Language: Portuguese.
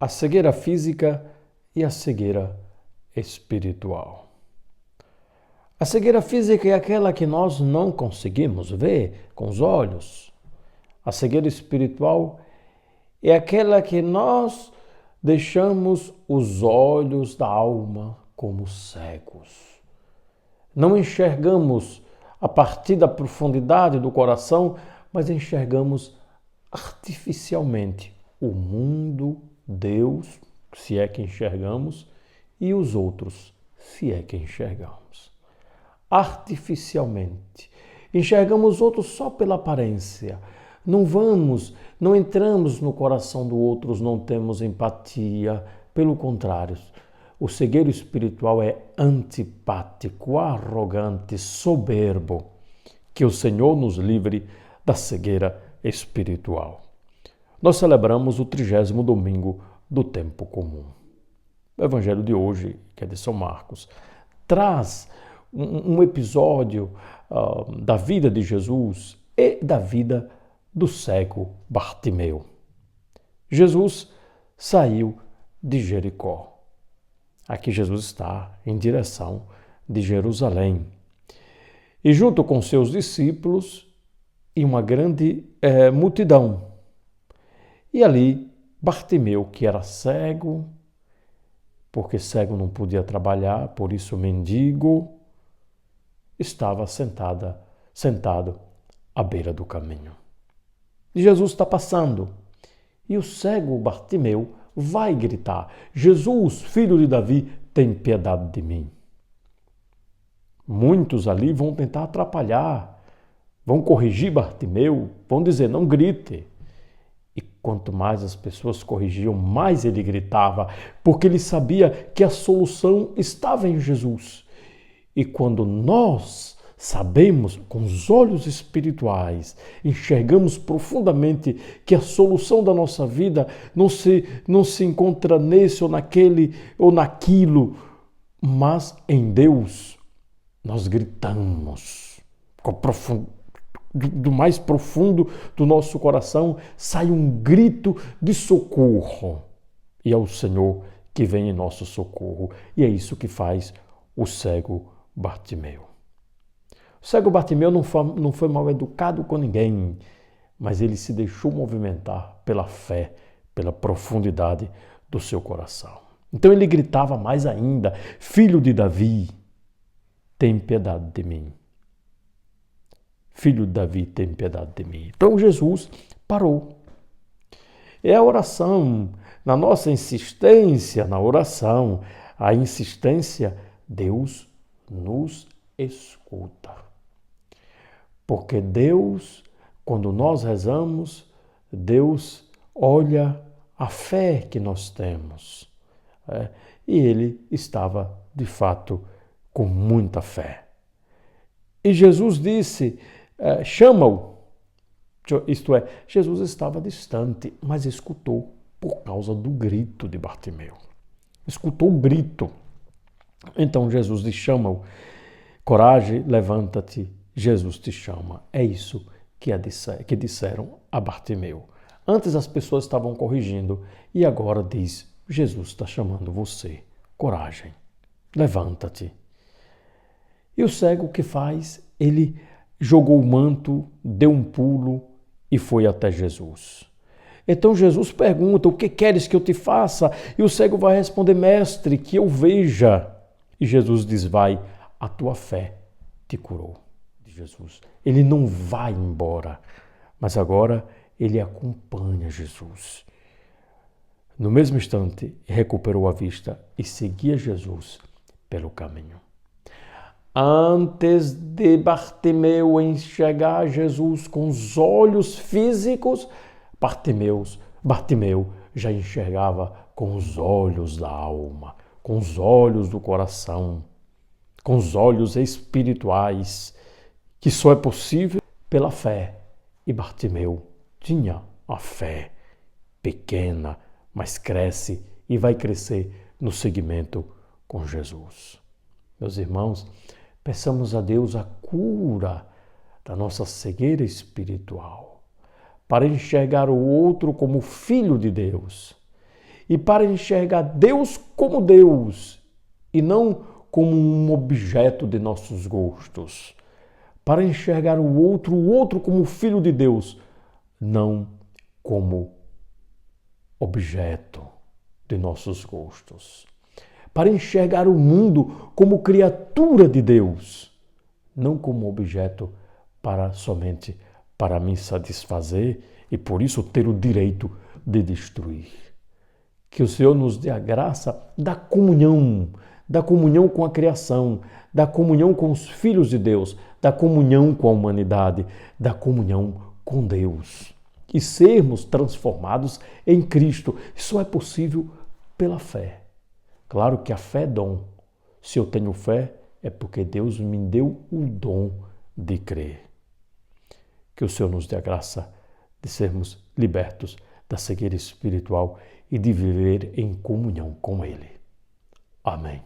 a cegueira física e a cegueira espiritual. A cegueira física é aquela que nós não conseguimos ver com os olhos. A cegueira espiritual é aquela que nós deixamos os olhos da alma como cegos. Não enxergamos a partir da profundidade do coração, mas enxergamos artificialmente o mundo, Deus, se é que enxergamos, e os outros, se é que enxergamos. Artificialmente. Enxergamos outros só pela aparência. Não entramos no coração do outro, não temos empatia. Pelo contrário, o cegueiro espiritual é antipático, arrogante, soberbo. Que o Senhor nos livre da cegueira espiritual. Nós celebramos o 30º domingo do tempo comum. O evangelho de hoje, que é de São Marcos, traz um episódio da vida de Jesus e da vida do cego Bartimeu. Jesus saiu de Jericó. Aqui Jesus está em direção de Jerusalém. E junto com seus discípulos e uma grande multidão. E ali Bartimeu, que era cego, porque cego não podia trabalhar, por isso mendigo, estava sentado à beira do caminho. E Jesus está passando. E o cego Bartimeu vai gritar: Jesus, filho de Davi, tem piedade de mim. Muitos ali vão tentar atrapalhar, vão corrigir Bartimeu, vão dizer: não grite. E quanto mais as pessoas corrigiam, mais ele gritava, porque ele sabia que a solução estava em Jesus. E quando nós sabemos, com os olhos espirituais, enxergamos profundamente que a solução da nossa vida não se encontra nesse ou naquele ou naquilo, mas em Deus, nós gritamos do mais profundo do nosso coração, sai um grito de socorro. E é o Senhor que vem em nosso socorro. E é isso que faz o cego Bartimeu. O cego Bartimeu não foi mal educado com ninguém, mas ele se deixou movimentar pela fé, pela profundidade do seu coração. Então ele gritava mais ainda: Filho de Davi, tem piedade de mim. Filho de Davi, tem piedade de mim. Então Jesus parou. É a oração, na nossa insistência na oração, a insistência, Deus nos escuta. Porque Deus, quando nós rezamos, Deus olha a fé que nós temos. E ele estava, de fato, com muita fé. E Jesus disse: chama-o. Isto é, Jesus estava distante, mas escutou por causa do grito de Bartimeu. Escutou o grito. Então Jesus diz: chama-o. Coragem, levanta-te, Jesus te chama. É isso que disseram a Bartimeu. Antes as pessoas estavam corrigindo e agora diz: Jesus está chamando você. Coragem, levanta-te. E o cego, o que faz? Ele jogou o manto, deu um pulo e foi até Jesus. Então Jesus pergunta: o que queres que eu te faça? E o cego vai responder: mestre, que eu veja. E Jesus diz: vai, a tua fé te curou. De Jesus. Ele não vai embora, mas agora ele acompanha Jesus. No mesmo instante, recuperou a vista e seguia Jesus pelo caminho. Antes de Bartimeu enxergar Jesus com os olhos físicos, Bartimeu já enxergava com os olhos da alma, com os olhos do coração, com os olhos espirituais, que só é possível pela fé. E Bartimeu tinha a fé pequena, mas cresce e vai crescer no seguimento com Jesus. Meus irmãos, peçamos a Deus a cura da nossa cegueira espiritual, para enxergar o outro como filho de Deus e para enxergar Deus como Deus e não como um objeto de nossos gostos, para enxergar o outro como filho de Deus, não como objeto de nossos gostos, para enxergar o mundo como criatura de Deus, não como objeto somente para me satisfazer e por isso ter o direito de destruir. Que o Senhor nos dê a graça da comunhão com a criação, da comunhão com os filhos de Deus, da comunhão com a humanidade, da comunhão com Deus. E sermos transformados em Cristo. Isso é possível pela fé. Claro que a fé é dom. Se eu tenho fé, é porque Deus me deu o dom de crer. Que o Senhor nos dê a graça de sermos libertos da cegueira espiritual e de viver em comunhão com Ele. Amém.